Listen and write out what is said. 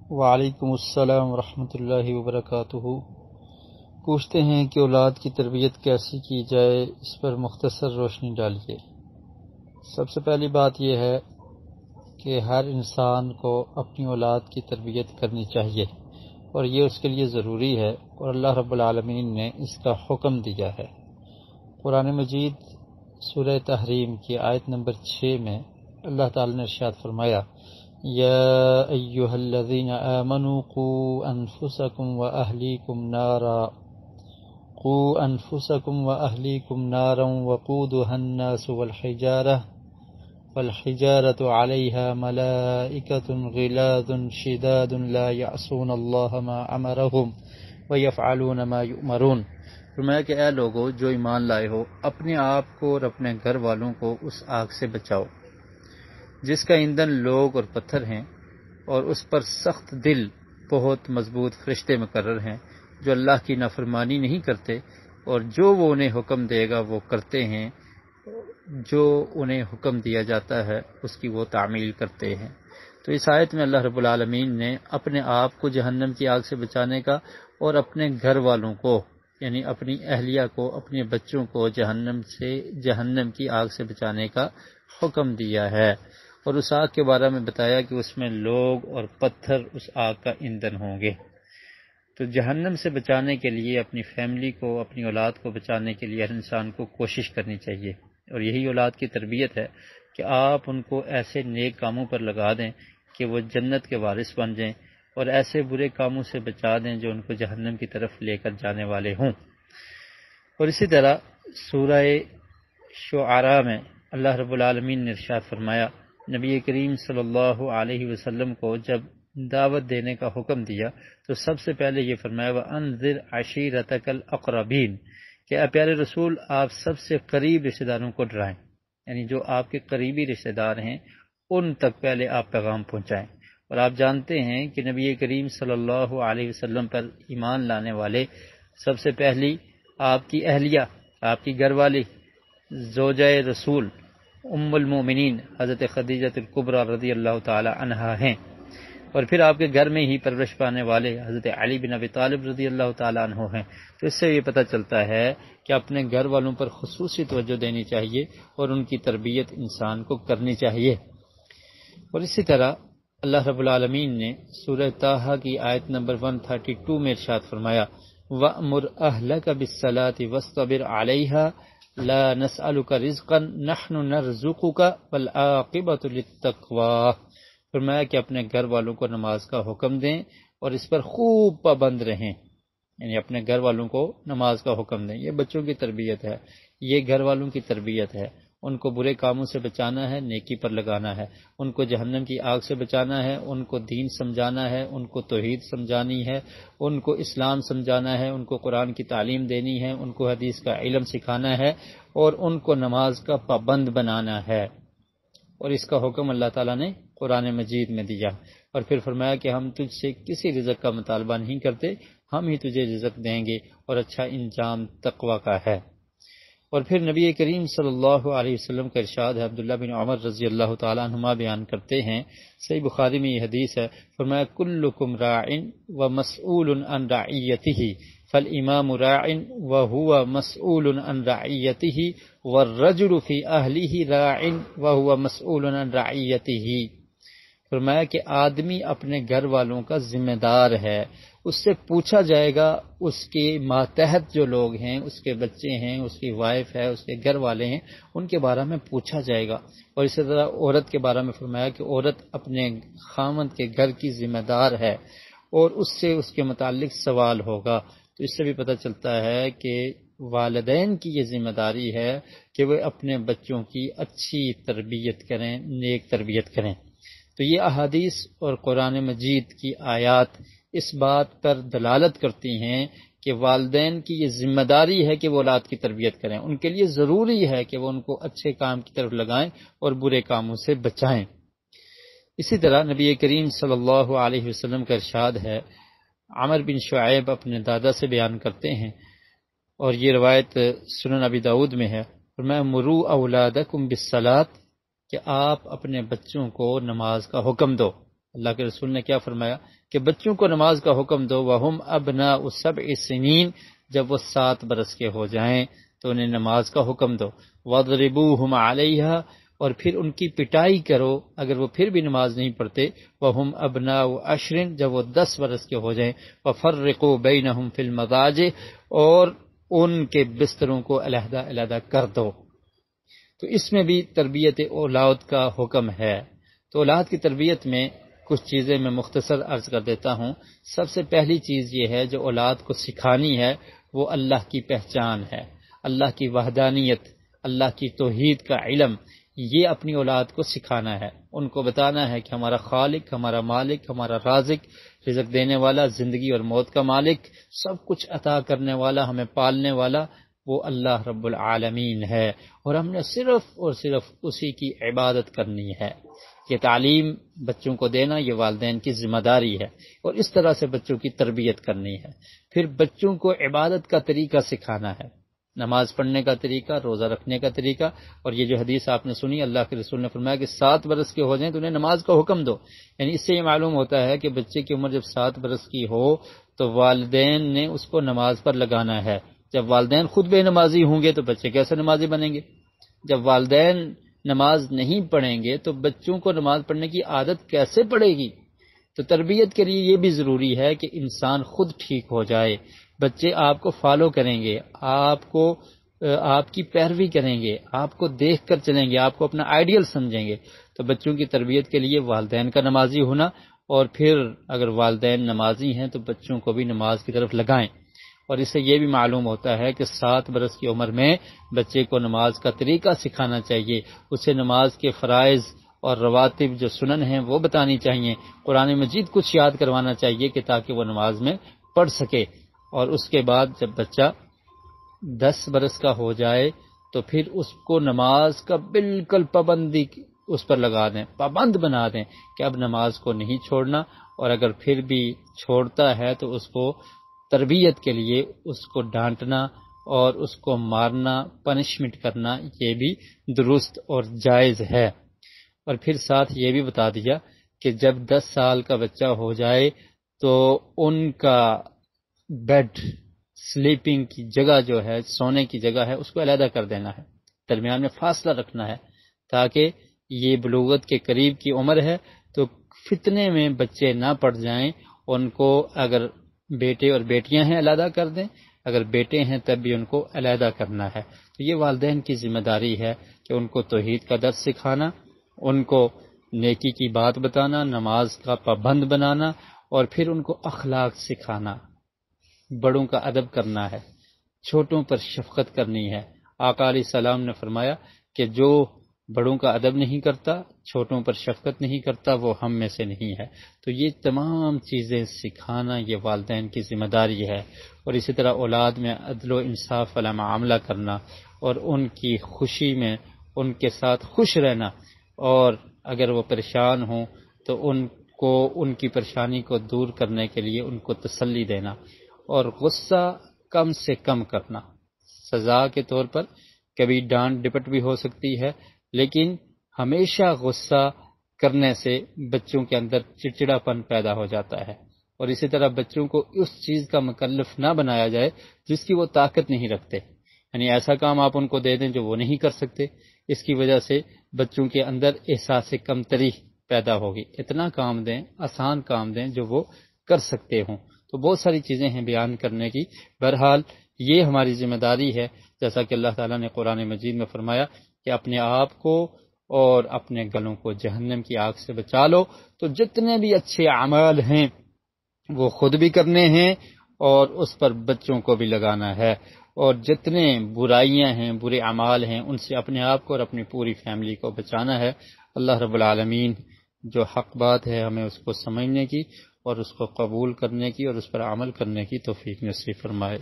وعلیکم السلام ورحمۃ اللہ وبرکاتہ۔ پوچھتے ہیں کہ اولاد کی تربیت کیسی کی جائے، اس پر مختصر روشنی ڈالیے۔ سب سے پہلی بات یہ ہے کہ ہر انسان کو اپنی اولاد کی تربیت کرنی چاہیے، اور یہ اس کے لیے ضروری ہے، اور اللہ رب العالمین نے اس کا حکم دیا ہے۔ قرآن مجید سورہ تحریم کی آیت نمبر 6 میں اللہ تعالی نے ارشاد فرمایا: یا ایہا الذین آمنوا قوا انفسکم واہلیکم نارا وقودها الناس والحجارة علیہا ملائکۃ غلاظ شداد لا یعصون اللہ ما امرہم ویفعلون ما یؤمرون۔ فرمایا کہ اے لوگو جو ایمان لائے ہو، اپنے آپ کو اور اپنے گھر والوں کو اس آگ سے بچاؤ جس کا ایندھن لوگ اور پتھر ہیں، اور اس پر سخت دل بہت مضبوط فرشتے مقرر ہیں جو اللہ کی نافرمانی نہیں کرتے، اور جو وہ انہیں حکم دے گا وہ کرتے ہیں، جو انہیں حکم دیا جاتا ہے اس کی وہ تعمیل کرتے ہیں۔ تو اس آیت میں اللہ رب العالمین نے اپنے آپ کو جہنم کی آگ سے بچانے کا اور اپنے گھر والوں کو یعنی اپنی اہلیہ کو، اپنے بچوں کو جہنم کی آگ سے بچانے کا حکم دیا ہے، اور اس آگ کے بارے میں بتایا کہ اس میں لوگ اور پتھر اس آگ کا ایندھن ہوں گے۔ تو جہنم سے بچانے کے لیے اپنی فیملی کو، اپنی اولاد کو بچانے کے لیے ہر انسان کو کوشش کرنی چاہیے، اور یہی اولاد کی تربیت ہے کہ آپ ان کو ایسے نیک کاموں پر لگا دیں کہ وہ جنت کے وارث بن جائیں، اور ایسے برے کاموں سے بچا دیں جو ان کو جہنم کی طرف لے کر جانے والے ہوں۔ اور اسی طرح سورہ شعراء میں اللہ رب العالمین نے ارشاد فرمایا، نبی کریم صلی اللہ علیہ وسلم کو جب دعوت دینے کا حکم دیا تو سب سے پہلے یہ فرمایا وَأَنذِرْ عَشِيرَتَكَ الْأَقْرَبِينَ کہ اے پیارے رسول آپ سب سے قریب رشتہ داروں کو ڈرائیں، یعنی جو آپ کے قریبی رشتہ دار ہیں ان تک پہلے آپ پیغام پہنچائیں۔ اور آپ جانتے ہیں کہ نبی کریم صلی اللہ علیہ وسلم پر ایمان لانے والے سب سے پہلی آپ کی اہلیہ، آپ کی گھر والی زوجہ رسول ام المومنین حضرت خدیجہ الکبریٰ رضی اللہ تعالی عنہا ہیں، اور پھر آپ کے گھر میں ہی پرورش پانے والے حضرت علی بن ابی طالب رضی اللہ تعالی عنہ ہیں۔ تو اس سے یہ پتہ چلتا ہے کہ اپنے گھر والوں پر خصوصی توجہ دینی چاہیے اور ان کی تربیت انسان کو کرنی چاہیے۔ اور اسی طرح اللہ رب العالمین نے سورہ طٰہٰ کی آیت نمبر 132 میں ارشاد فرمایا وَأْمُرْ أَهْلَكَ بِالصَّلَاةِ وَاصْطَبِرْ عَلَيْهَا لَا نَسْأَلُكَ رِزْقًا نَحْنُ نَرْزُقُكَ وَالْعَاقِبَةُ لِلتَّقْوَىٰ۔ فرمایا کہ اپنے گھر والوں کو نماز کا حکم دیں اور اس پر خوب پابند رہیں، یعنی اپنے گھر والوں کو نماز کا حکم دیں۔ یہ بچوں کی تربیت ہے، یہ گھر والوں کی تربیت ہے۔ ان کو برے کاموں سے بچانا ہے، نیکی پر لگانا ہے، ان کو جہنم کی آگ سے بچانا ہے، ان کو دین سمجھانا ہے، ان کو توحید سمجھانی ہے، ان کو اسلام سمجھانا ہے، ان کو قرآن کی تعلیم دینی ہے، ان کو حدیث کا علم سکھانا ہے، اور ان کو نماز کا پابند بنانا ہے۔ اور اس کا حکم اللہ تعالیٰ نے قرآن مجید میں دیا، اور پھر فرمایا کہ ہم تجھ سے کسی رزق کا مطالبہ نہیں کرتے، ہم ہی تجھے رزق دیں گے، اور اچھا انجام تقوی کا ہے۔ اور پھر نبی کریم صلی اللہ علیہ وسلم کا ارشاد ہے، عبداللہ بن عمر رضی اللہ تعالیٰ عنہما بیان کرتے ہیں، صحیح بخاری میں یہ حدیث ہے، فرمایا کلکم راع ومسئول عن رعیتہ فالامام راع وهو مسئول عن رعیتہ والرجل فی اہلہ راع وهو مسئول عن رعیتہ۔ فرمایا کہ آدمی اپنے گھر والوں کا ذمہ دار ہے، اس سے پوچھا جائے گا، اس کے ماتحت جو لوگ ہیں، اس کے بچے ہیں، اس کی وائف ہے، اس کے گھر والے ہیں، ان کے بارے میں پوچھا جائے گا۔ اور اسی طرح عورت کے بارے میں فرمایا کہ عورت اپنے خاوند کے گھر کی ذمہ دار ہے، اور اس سے اس کے متعلق سوال ہوگا۔ تو اس سے بھی پتہ چلتا ہے کہ والدین کی یہ ذمہ داری ہے کہ وہ اپنے بچوں کی اچھی تربیت کریں، نیک تربیت کریں۔ تو یہ احادیث اور قرآن مجید کی آیات اس بات پر دلالت کرتی ہیں کہ والدین کی یہ ذمہ داری ہے کہ وہ اولاد کی تربیت کریں، ان کے لیے ضروری ہے کہ وہ ان کو اچھے کام کی طرف لگائیں اور برے کاموں سے بچائیں۔ اسی طرح نبی کریم صلی اللہ علیہ وسلم کا ارشاد ہے، عمر بن شعیب اپنے دادا سے بیان کرتے ہیں، اور یہ روایت سنن ابی داؤد میں ہے، فرمایا مروا اولادکم بالصلاۃ کہ آپ اپنے بچوں کو نماز کا حکم دو، اللہ کے رسول نے کیا فرمایا کہ بچوں کو نماز کا حکم دو، وَهُمْ أَبْنَاءُ سَبْعِ سِنِينَ، جب وہ 7 برس کے ہو جائیں تو انہیں نماز کا حکم دو، وَاضْرِبُوهُمْ عَلَيْهَا، اور پھر ان کی پٹائی کرو اگر وہ پھر بھی نماز نہیں پڑھتے، وَهُمْ أَبْنَاءُ 10، جب وہ 10 برس کے ہو جائیں، وَفَرِّقُوا بَيْنَهُمْ فِي الْمَضَاجِعِ، اور ان کے بستروں کو علیحدہ علیحدہ کر دو۔ تو اس میں بھی تربیت اولاد کا حکم ہے۔ تو اولاد کی تربیت میں کچھ چیزیں میں مختصر عرض کر دیتا ہوں۔ سب سے پہلی چیز یہ ہے جو اولاد کو سکھانی ہے وہ اللہ کی پہچان ہے، اللہ کی وحدانیت، اللہ کی توحید کا علم، یہ اپنی اولاد کو سکھانا ہے۔ ان کو بتانا ہے کہ ہمارا خالق، ہمارا مالک، ہمارا رازق، رزق دینے والا، زندگی اور موت کا مالک، سب کچھ عطا کرنے والا، ہمیں پالنے والا وہ اللہ رب العالمین ہے، اور ہم نے صرف اور صرف اسی کی عبادت کرنی ہے۔ یہ تعلیم بچوں کو دینا یہ والدین کی ذمہ داری ہے، اور اس طرح سے بچوں کی تربیت کرنی ہے۔ پھر بچوں کو عبادت کا طریقہ سکھانا ہے، نماز پڑھنے کا طریقہ، روزہ رکھنے کا طریقہ، اور یہ جو حدیث آپ نے سنی، اللہ کے رسول نے فرمایا کہ 7 برس کے ہو جائیں تو انہیں نماز کا حکم دو۔ یعنی اس سے یہ معلوم ہوتا ہے کہ بچے کی عمر جب 7 برس کی ہو تو والدین نے اس کو نماز پر لگانا ہے۔ جب والدین خود بے نمازی ہوں گے تو بچے کیسے نمازی بنیں گے؟ جب والدین نماز نہیں پڑھیں گے تو بچوں کو نماز پڑھنے کی عادت کیسے پڑے گی؟ تو تربیت کے لیے یہ بھی ضروری ہے کہ انسان خود ٹھیک ہو جائے، بچے آپ کو فالو کریں گے، آپ کی پیروی کریں گے، آپ کو دیکھ کر چلیں گے، آپ کو اپنا آئیڈیل سمجھیں گے۔ تو بچوں کی تربیت کے لیے والدین کا نمازی ہونا، اور پھر اگر والدین نمازی ہیں تو بچوں کو بھی نماز کی طرف لگائیں۔ اور اس سے یہ بھی معلوم ہوتا ہے کہ 7 برس کی عمر میں بچے کو نماز کا طریقہ سکھانا چاہیے، اسے نماز کے فرائض اور رواتب جو سنن ہیں وہ بتانی چاہیے، قرآن مجید کچھ یاد کروانا چاہیے کہ تاکہ وہ نماز میں پڑھ سکے۔ اور اس کے بعد جب بچہ 10 برس کا ہو جائے تو پھر اس کو نماز کا بالکل پابندی اس پر لگا دیں، پابند بنا دیں کہ اب نماز کو نہیں چھوڑنا، اور اگر پھر بھی چھوڑتا ہے تو اس کو تربیت کے لیے اس کو ڈانٹنا اور اس کو مارنا، پنشمنٹ کرنا، یہ بھی درست اور جائز ہے۔ اور پھر ساتھ یہ بھی بتا دیا کہ جب 10 سال کا بچہ ہو جائے تو ان کا بیڈ، سلیپنگ کی جگہ جو ہے، سونے کی جگہ ہے، اس کو علیحدہ کر دینا ہے، درمیان میں فاصلہ رکھنا ہے، تاکہ یہ بلوغت کے قریب کی عمر ہے تو فتنے میں بچے نہ پڑ جائیں۔ ان کو اگر بیٹے اور بیٹیاں ہیں علیحدہ کر دیں، اگر بیٹے ہیں تب بھی ان کو علیحدہ کرنا ہے۔ تو یہ والدین کی ذمہ داری ہے کہ ان کو توحید کا درس سکھانا، ان کو نیکی کی بات بتانا، نماز کا پابند بنانا، اور پھر ان کو اخلاق سکھانا، بڑوں کا ادب کرنا ہے، چھوٹوں پر شفقت کرنی ہے۔ آقا علیہ السلام نے فرمایا کہ جو بڑوں کا ادب نہیں کرتا، چھوٹوں پر شفقت نہیں کرتا، وہ ہم میں سے نہیں ہے۔ تو یہ تمام چیزیں سکھانا یہ والدین کی ذمہ داری ہے۔ اور اسی طرح اولاد میں عدل و انصاف والا معاملہ کرنا، اور ان کی خوشی میں ان کے ساتھ خوش رہنا، اور اگر وہ پریشان ہوں تو ان کو ان کی پریشانی کو دور کرنے کے لیے ان کو تسلی دینا، اور غصہ کم سے کم کرنا۔ سزا کے طور پر کبھی ڈانٹ ڈپٹ بھی ہو سکتی ہے، لیکن ہمیشہ غصہ کرنے سے بچوں کے اندر چڑچڑا پن پیدا ہو جاتا ہے، اور اسی طرح بچوں کو اس چیز کا مکلف نہ بنایا جائے جس کی وہ طاقت نہیں رکھتے، یعنی ایسا کام آپ ان کو دے دیں جو وہ نہیں کر سکتے، اس کی وجہ سے بچوں کے اندر احساس کمتری پیدا ہوگی۔ اتنا کام دیں، آسان کام دیں جو وہ کر سکتے ہوں۔ تو بہت ساری چیزیں ہیں بیان کرنے کی۔ بہرحال یہ ہماری ذمہ داری ہے، جیسا کہ اللہ تعالیٰ نے قرآن مجید میں فرمایا کہ اپنے آپ کو اور اپنے گلوں کو جہنم کی آگ سے بچا لو۔ تو جتنے بھی اچھے اعمال ہیں وہ خود بھی کرنے ہیں اور اس پر بچوں کو بھی لگانا ہے، اور جتنے برائیاں ہیں، برے اعمال ہیں، ان سے اپنے آپ کو اور اپنی پوری فیملی کو بچانا ہے۔ اللہ رب العالمین جو حق بات ہے ہمیں اس کو سمجھنے کی اور اس کو قبول کرنے کی اور اس پر عمل کرنے کی توفیق نصیب فرمائے۔